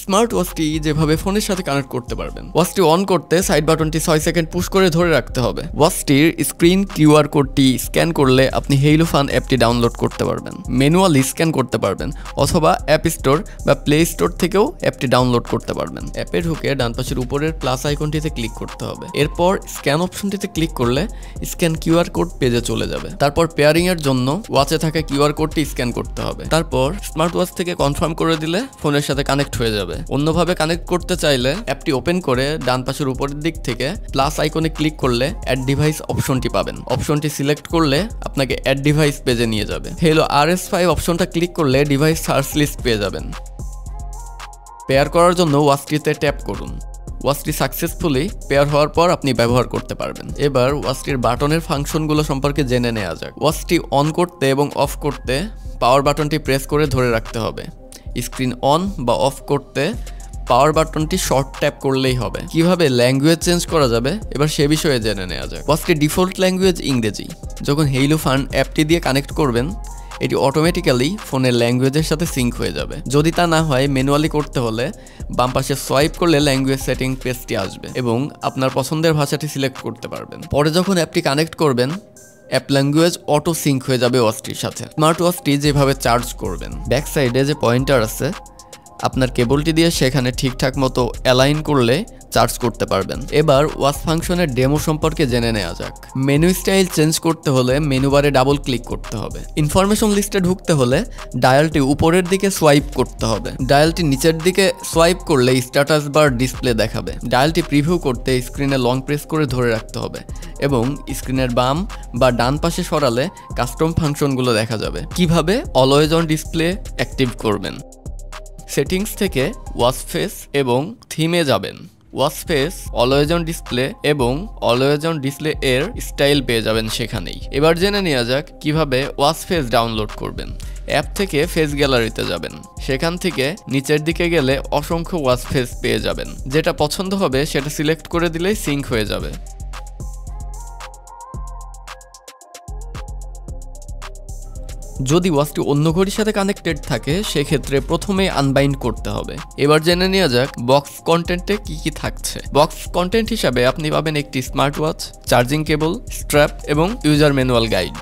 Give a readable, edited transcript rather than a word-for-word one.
Smart ওয়াচটি যেভাবে ফোনের সাথে কানেক্ট করতে পারবেন। ওয়াচটি অন করতে সাইড বাটনটি 6 সেকেন্ড পুশ করে ধরে রাখতে হবে। ওয়াচটির স্ক্রিন কিউআর কোডটি স্ক্যান করলে আপনি হেইলো ফান অ্যাপটি ডাউনলোড করতে পারবেন। ম্যানুয়ালি স্ক্যান করতে পারবেন অথবা অ্যাপ স্টোর বা প্লে স্টোর থেকেও অ্যাপটি ডাউনলোড করতে পারবেন। অ্যাপে ঢুকে ডান পাশের উপরের প্লাস আইকনটিতে ক্লিক করতে হবে। এরপর স্ক্যান অপশনটিতে ক্লিক করলে স্ক্যান কিউআর কোড পেজে চলে যাবে। তারপর পেয়ারিং এর জন্য ওয়াচে থাকা কিউআর কোডটি স্ক্যান করতে হবে। তারপর স্মার্ট ওয়াচ থেকে কনফার্ম করে দিলে ফোনের সাথে কানেক্ট হয়ে যাবে। অন্যভাবে কানেক্ট করতে চাইলে অ্যাপটি ওপেন করে ডান পাশের উপরের দিক থেকে প্লাস আইকনে ক্লিক করলে অ্যাড ডিভাইস অপশনটি পাবেন। অপশনটি সিলেক্ট করলে আপনাকে অ্যাড ডিভাইস পেজে নিয়ে যাবে। Haylou RS5 অপশনটা ক্লিক করলে ডিভাইস সার্চ লিস্ট পেয়ে যাবেন। পেয়ার করার জন্য ওয়াচটিতে ট্যাপ করুন। ওয়াচটি সাকসেসফুলি পেয়ার হওয়ার পর আপনি ব্যবহার করতে পারবেন। এবার ওয়াচটির বাটনের ফাংশনগুলো সম্পর্কে জেনে নেওয়া যাক। ওয়াচটি অন করতে এবং অফ করতে পাওয়ার বাটনটি প্রেস করে ধরে রাখতে হবে। স্ক্রিন অন বা অফ করতে পাওয়ার বাটনটি শর্ট ট্যাপ করলেই হবে। কিভাবে ল্যাঙ্গুয়েজ চেঞ্জ করা যাবে এবার সে বিষয়ে জেনে নেওয়া যাক। ওয়াচটির ডিফল্ট ল্যাঙ্গুয়েজ ইংরেজি। যখন হেইলো ফান অ্যাপটি দিয়ে কানেক্ট করবেন এটি অটোমেটিক্যালি ফোনের ল্যাঙ্গুয়েজের সাথে সিঙ্ক হয়ে যাবে। যদি তা না হয় ম্যানুয়ালি করতে হলে বাম পাশে সোয়াইপ করলে ল্যাঙ্গুয়েজ সেটিং পেজটি আসবে এবং আপনার পছন্দের ভাষাটি সিলেক্ট করতে পারবেন। পরে যখন অ্যাপটি কানেক্ট করবেন অ্যাপ ল্যাঙ্গুয়েজ অটো সিঙ্ক হয়ে যাবে ওয়াচটির সাথে। স্মার্ট ওয়াচটি যেভাবে চার্জ করবেন, ব্যাক সাইডে যে পয়েন্টার আছে আপনার কেবলটি দিয়ে সেখানে ঠিকঠাক মতো অ্যালাইন করলে চার্জ করতে পারবেন। এবার ওয়াচ ফাংশনের ডেমো সম্পর্কে জেনে নেওয়া যাক। মেনু স্টাইল চেঞ্জ করতে হলে মেনু বারে ডাবল ক্লিক করতে হবে। ইনফরমেশন লিস্টে ঢুকতে হলে ডায়ালটি উপরের দিকে সোয়াইপ করতে হবে। ডায়ালটি নিচের দিকে সোয়াইপ করলে স্ট্যাটাস বার ডিসপ্লে দেখাবে। ডায়ালটি প্রিভিউ করতে স্ক্রিনে লং প্রেস করে ধরে রাখতে হবে এবং স্ক্রিনের বাম বা ডান পাশে সরালে কাস্টম ফাংশনগুলো দেখা যাবে। কিভাবে অলওয়েজ অন ডিসপ্লে অ্যাক্টিভ করবেন। সেটিংস থেকে ওয়াচ ফেস এবং থিমে যাবেন। Watch face, always on display এবং অলওয়েজ অন ডিসপ্লে এর স্টাইল পেয়ে যাবেন সেখানেই। এবার জেনে নেওয়া যাক কিভাবে ওয়াচ ফেস ডাউনলোড করবেন। অ্যাপ থেকে ফেস গ্যালারিতে যাবেন। সেখান থেকে নিচের দিকে গেলে অসংখ্য ওয়াচ ফেস পেয়ে যাবেন। যেটা পছন্দ হবে সেটা সিলেক্ট করে দিলেই সিঙ্ক হয়ে যাবে। যদি ওয়াচটি অন্য ঘড়ির সাথে কানেক্টেড থাকে সেক্ষেত্রে প্রথমে আনবাইন্ড করতে হবে। এবার জেনে নেওয়া যাক বক্স কন্টেন্টে কি কি থাকছে। বক্স কন্টেন্ট হিসাবে আপনি পাবেন একটি smart watch, charging cable, strap এবং ইউজার ম্যানুয়াল গাইড।